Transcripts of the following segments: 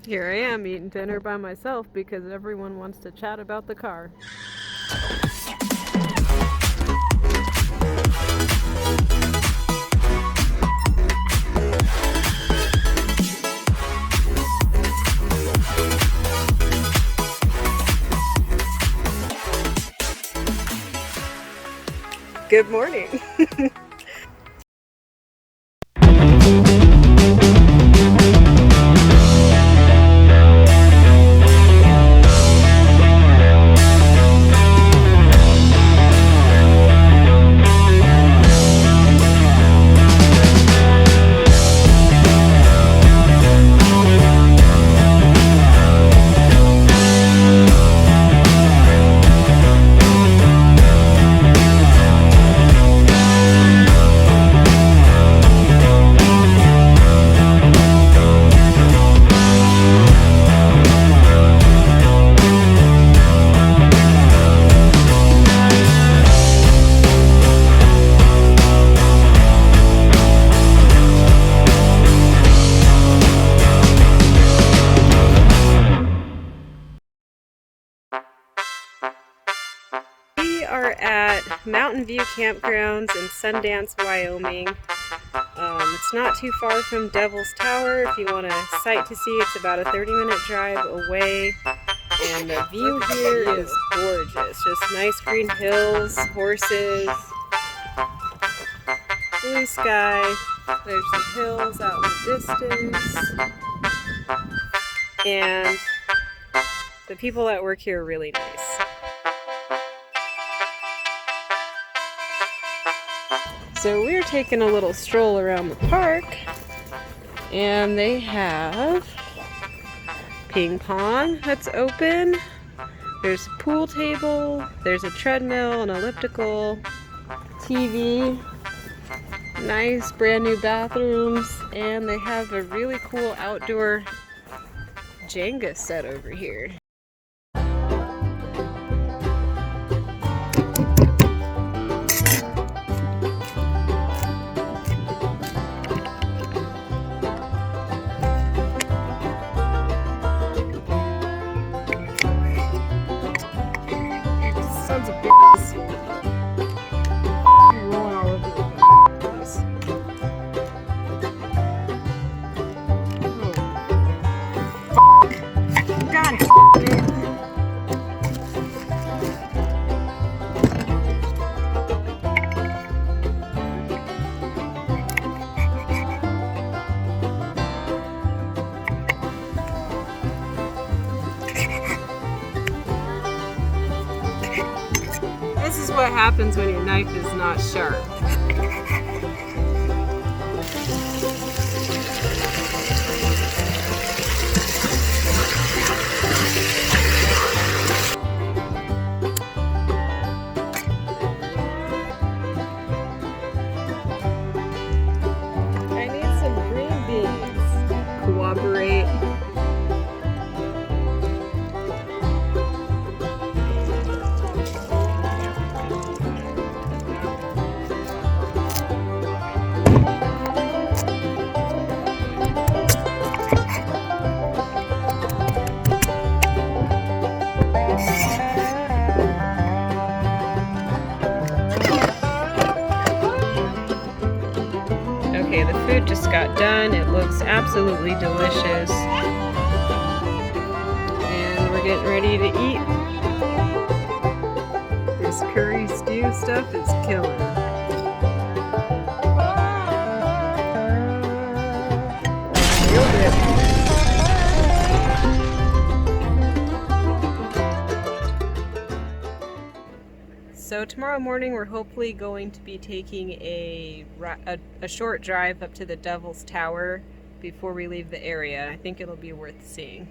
Here I am eating dinner by myself because everyone wants to chat about the car. Good morning. We are at Mountain View Campgrounds in Sundance, Wyoming. It's not too far from Devil's Tower. If you want a sight to see, it's about a 30-minute drive away. And the view here is gorgeous. Just nice green hills, horses, blue sky. There's some hills out in the distance. And the people that work here are really nice. So we're taking a little stroll around the park, and they have ping pong that's open. There's a pool table, there's a treadmill, an elliptical, TV, nice brand new bathrooms, and they have a really cool outdoor Jenga set over here. Sons of bitches. Rolling all over the place. Oh. God damn it. This is what happens when your knife is not sharp. I need some green beans. Cooperate. Okay, the food just got done. It looks absolutely delicious. And we're getting ready to eat. This curry stew stuff is killing. Real good. So tomorrow morning we're hopefully going to be taking a short drive up to the Devil's Tower before we leave the area. I think it'll be worth seeing.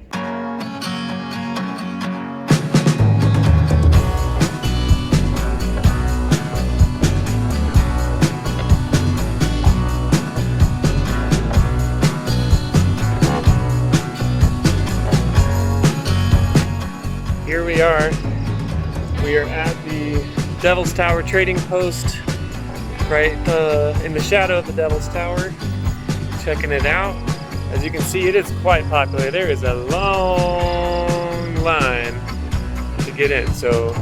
Here we are. We are at the Devil's Tower trading post, right in the shadow of the Devil's Tower, checking it out. as you can see, it is quite popular. There is a long line to get in. So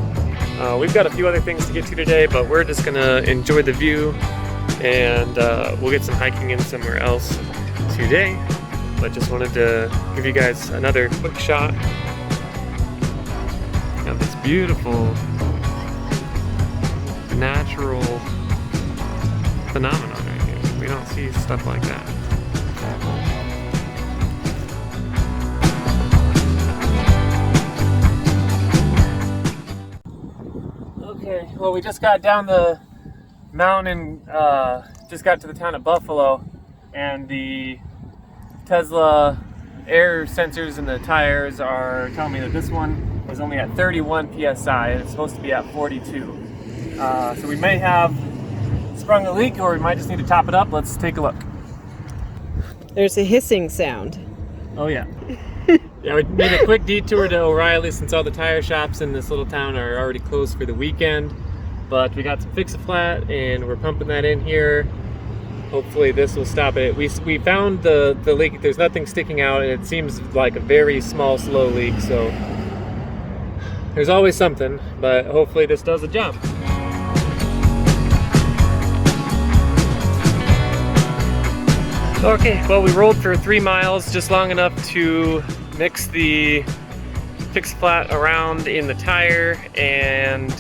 we've got a few other things to get to today, but we're just gonna enjoy the view, and we'll get some hiking in somewhere else today. But just wanted to give you guys another quick shot of this beautiful natural phenomenon right here. We don't see stuff like that. Okay, well, we just got down the mountain, just got to the town of Buffalo, and the Tesla air sensors in the tires are telling me that this one is only at 31 psi and it's supposed to be at 42. So we may have sprung a leak, or we might just need to top it up. Let's take a look. There's a hissing sound. Oh yeah. Yeah, we made a quick detour to O'Reilly since all the tire shops in this little town are already closed for the weekend. But we got some Fix-A-Flat and we're pumping that in here. Hopefully this will stop it. We found the leak. There's nothing sticking out, and it seems like a very small, slow leak. So there's always something, but hopefully this does the job. Okay, well, we rolled for 3 miles, just long enough to mix the Fix-A-Flat around in the tire, and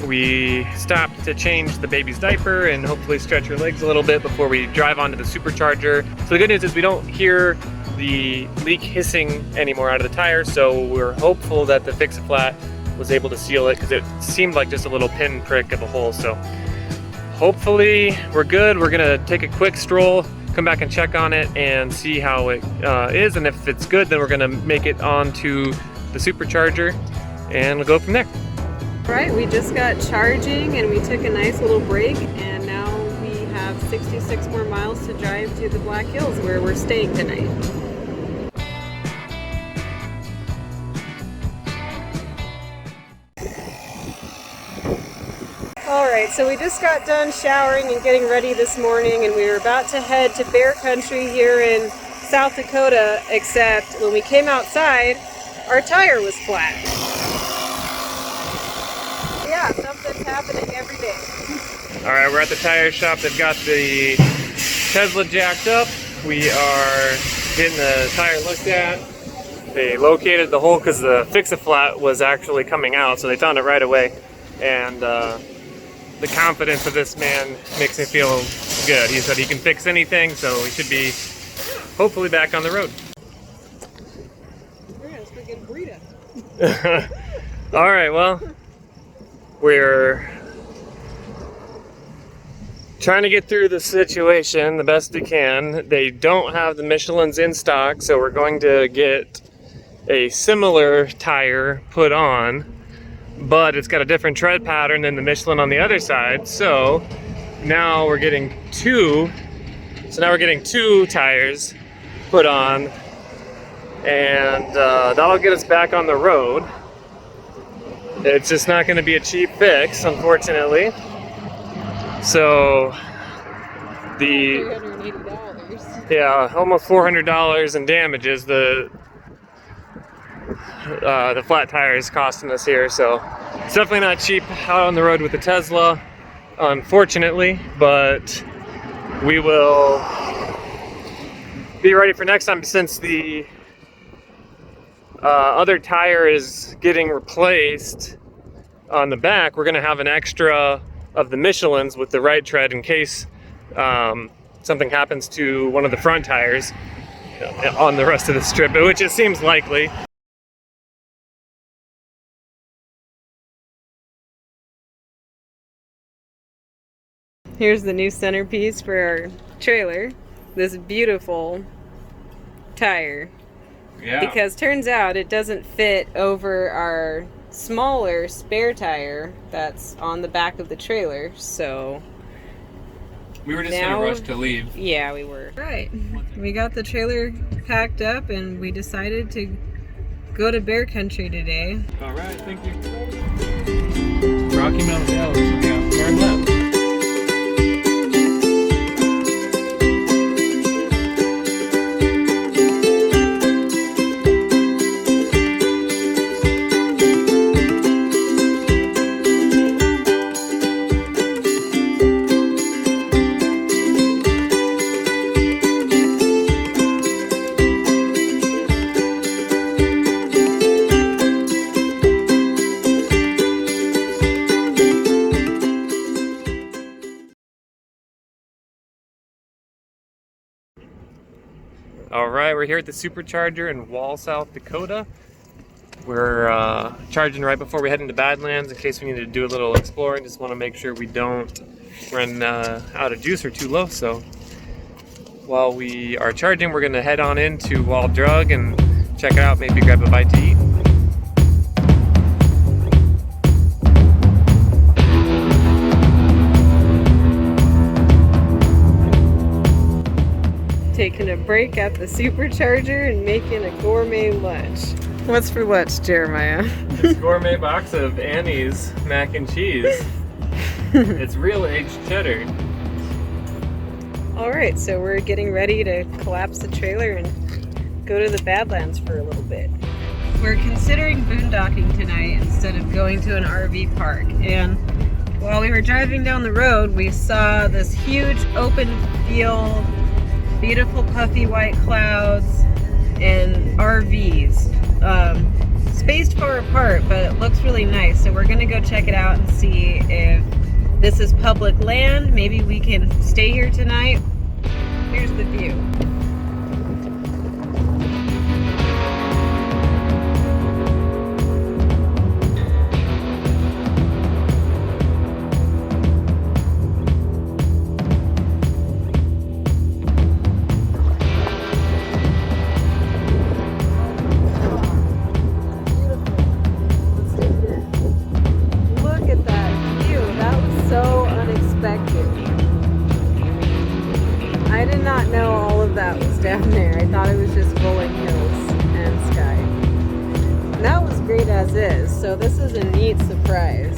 we stopped to change the baby's diaper and hopefully stretch her legs a little bit before we drive onto the supercharger. So the good news is we don't hear the leak hissing anymore out of the tire, so we're hopeful that the Fix-A-Flat was able to seal it, because it seemed like just a little pin prick of a hole. So hopefully we're good. We're gonna take a quick stroll, come back and check on it and see how it is, and if it's good, then we're gonna make it onto the supercharger and we'll go from there. Right, we just got charging and we took a nice little break, and now we have 66 more miles to drive to the Black Hills where we're staying tonight. Alright, so we just got done showering and getting ready this morning, and we were about to head to bear country here in South Dakota, except when we came outside, our tire was flat. Yeah, something's happening every day. All right, we're at the tire shop. They've got the Tesla jacked up. We are getting the tire looked at. They located the hole because the Fix-A-Flat was actually coming out, so they found it right away. And the confidence of this man makes me feel good. He said he can fix anything, so we should be hopefully back on the road. We're gonna freaking burrito. All right, well, we're trying to get through the situation the best we can. They don't have the Michelins in stock, so we're going to get a similar tire put on, but it's got a different tread pattern than the Michelin on the other side. So now we're getting two tires put on, and that'll get us back on the road. It's just not going to be a cheap fix, unfortunately. So the $380. yeah, almost $400 in damages. The flat tire is costing us here, so it's definitely not cheap out on the road with the Tesla, unfortunately. But we will be ready for next time, since the other tire is getting replaced on the back. We're going to have an extra of the Michelins with the right tread in case something happens to one of the front tires on the rest of this trip, which it seems likely. Here's the new centerpiece for our trailer. This beautiful tire. Yeah. Because turns out it doesn't fit over our smaller spare tire that's on the back of the trailer, so We were just in a rush to leave. Yeah, we were. Right. We got the trailer packed up and we decided to go to bear country today. All right, thank you. Rocky Mountain Valley. Yeah, turn left. All right, we're here at the supercharger in Wall, South Dakota. We're charging right before we head into Badlands in case we need to do a little exploring. Just want to make sure we don't run out of juice or too low. So while we are charging, we're going to head on into Wall Drug and check it out, maybe grab a bite to eat. Taking a break at the supercharger and making a gourmet lunch. What's for lunch, Jeremiah? This gourmet box of Annie's mac and cheese. It's real aged cheddar. All right, so we're getting ready to collapse the trailer and go to the Badlands for a little bit. We're considering boondocking tonight instead of going to an RV park. And while we were driving down the road, we saw this huge open field, beautiful puffy white clouds, and RVs. Spaced far apart, but it looks really nice. So we're gonna go check it out and see if this is public land. Maybe we can stay here tonight. Here's the view. I did not know all of that was down there. I thought it was just rolling hills and sky. And that was great as is, so this is a neat surprise.